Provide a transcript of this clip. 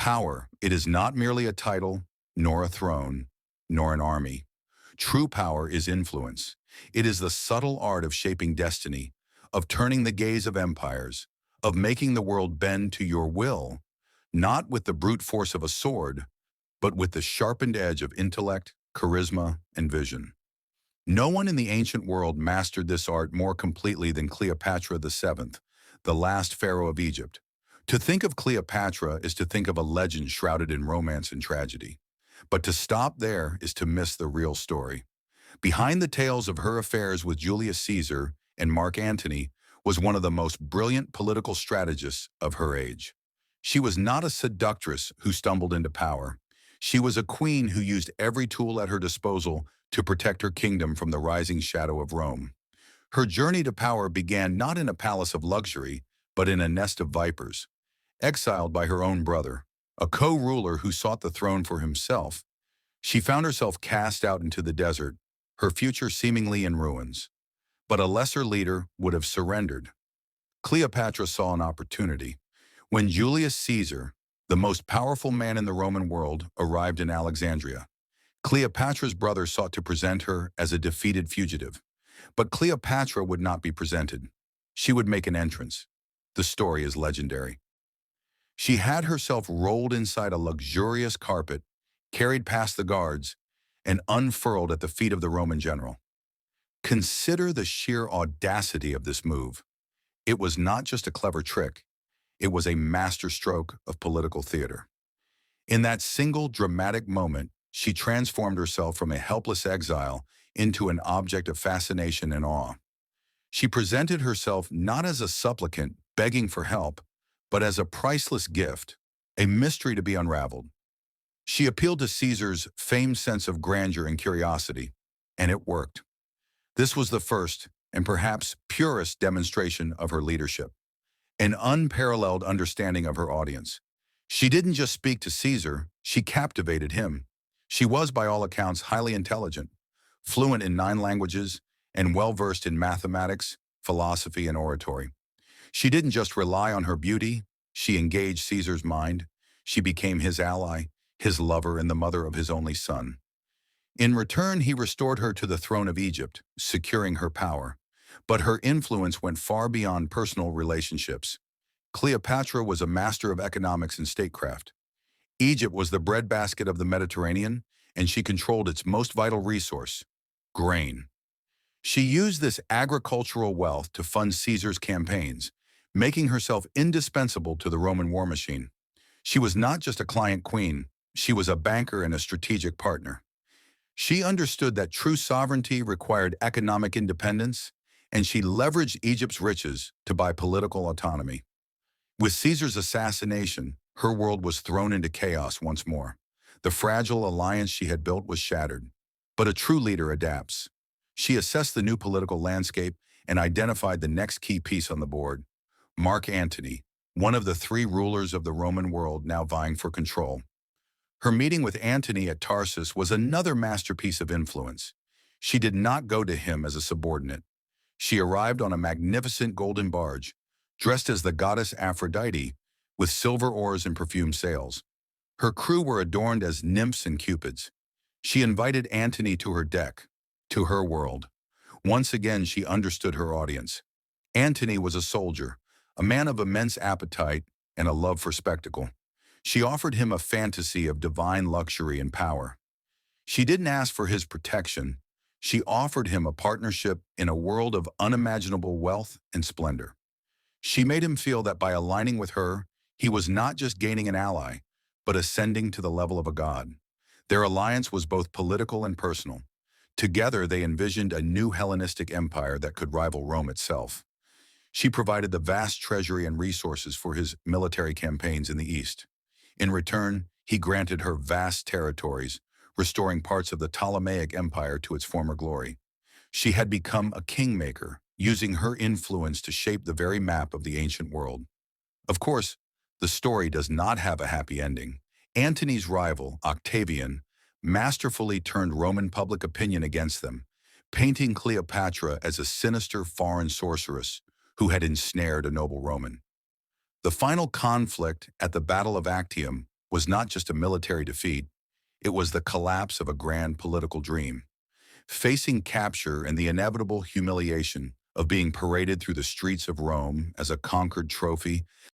Power, it is not merely a title, nor a throne, nor an army. True power is influence. It is the subtle art of shaping destiny, of turning the gaze of empires, of making the world bend to your will, not with the brute force of a sword, but with the sharpened edge of intellect, charisma, and vision. No one in the ancient world mastered this art more completely than Cleopatra VII, the last pharaoh of Egypt. To think of Cleopatra is to think of a legend shrouded in romance and tragedy. But to stop there is to miss the real story. Behind the tales of her affairs with Julius Caesar and Mark Antony was one of the most brilliant political strategists of her age. She was not a seductress who stumbled into power. She was a queen who used every tool at her disposal to protect her kingdom from the rising shadow of Rome. Her journey to power began not in a palace of luxury, but in a nest of vipers. Exiled by her own brother, a co-ruler who sought the throne for himself, she found herself cast out into the desert, her future seemingly in ruins. But a lesser leader would have surrendered. Cleopatra saw an opportunity. When Julius Caesar, the most powerful man in the Roman world, arrived in Alexandria, Cleopatra's brother sought to present her as a defeated fugitive. But Cleopatra would not be presented. She would make an entrance. The story is legendary. She had herself rolled inside a luxurious carpet, carried past the guards, and unfurled at the feet of the Roman general. Consider the sheer audacity of this move. It was not just a clever trick. It was a masterstroke of political theater. In that single dramatic moment, she transformed herself from a helpless exile into an object of fascination and awe. She presented herself not as a supplicant begging for help, but as a priceless gift, a mystery to be unraveled. She appealed to Caesar's famed sense of grandeur and curiosity, and it worked. This was the first, and perhaps purest demonstration of her leadership, an unparalleled understanding of her audience. She didn't just speak to Caesar, she captivated him. She was, by all accounts, highly intelligent, fluent in 9 languages, and well-versed in mathematics, philosophy, and oratory. She didn't just rely on her beauty, she engaged Caesar's mind. She became his ally, his lover, and the mother of his only son. In return, he restored her to the throne of Egypt, securing her power. But her influence went far beyond personal relationships. Cleopatra was a master of economics and statecraft. Egypt was the breadbasket of the Mediterranean, and she controlled its most vital resource, grain. She used this agricultural wealth to fund Caesar's campaigns, making herself indispensable to the Roman war machine. She was not just a client queen, she was a banker and a strategic partner. She understood that true sovereignty required economic independence, and she leveraged Egypt's riches to buy political autonomy. With Caesar's assassination, her world was thrown into chaos once more. The fragile alliance she had built was shattered. But a true leader adapts. She assessed the new political landscape and identified the next key piece on the board, Mark Antony, one of the 3 rulers of the Roman world now vying for control. Her meeting with Antony at Tarsus was another masterpiece of influence. She did not go to him as a subordinate. She arrived on a magnificent golden barge, dressed as the goddess Aphrodite, with silver oars and perfumed sails. Her crew were adorned as nymphs and cupids. She invited Antony to her deck, to her world. Once again, she understood her audience. Antony was a soldier, a man of immense appetite and a love for spectacle. She offered him a fantasy of divine luxury and power. She didn't ask for his protection. She offered him a partnership in a world of unimaginable wealth and splendor. She made him feel that by aligning with her, he was not just gaining an ally, but ascending to the level of a god. Their alliance was both political and personal. Together, they envisioned a new Hellenistic empire that could rival Rome itself. She provided the vast treasury and resources for his military campaigns in the East. In return, he granted her vast territories, restoring parts of the Ptolemaic Empire to its former glory. She had become a kingmaker, using her influence to shape the very map of the ancient world. Of course, the story does not have a happy ending. Antony's rival, Octavian, masterfully turned Roman public opinion against them, painting Cleopatra as a sinister foreign sorceress who had ensnared a noble Roman. The final conflict at the Battle of Actium was not just a military defeat, it was the collapse of a grand political dream. Facing capture and the inevitable humiliation of being paraded through the streets of Rome as a conquered trophy,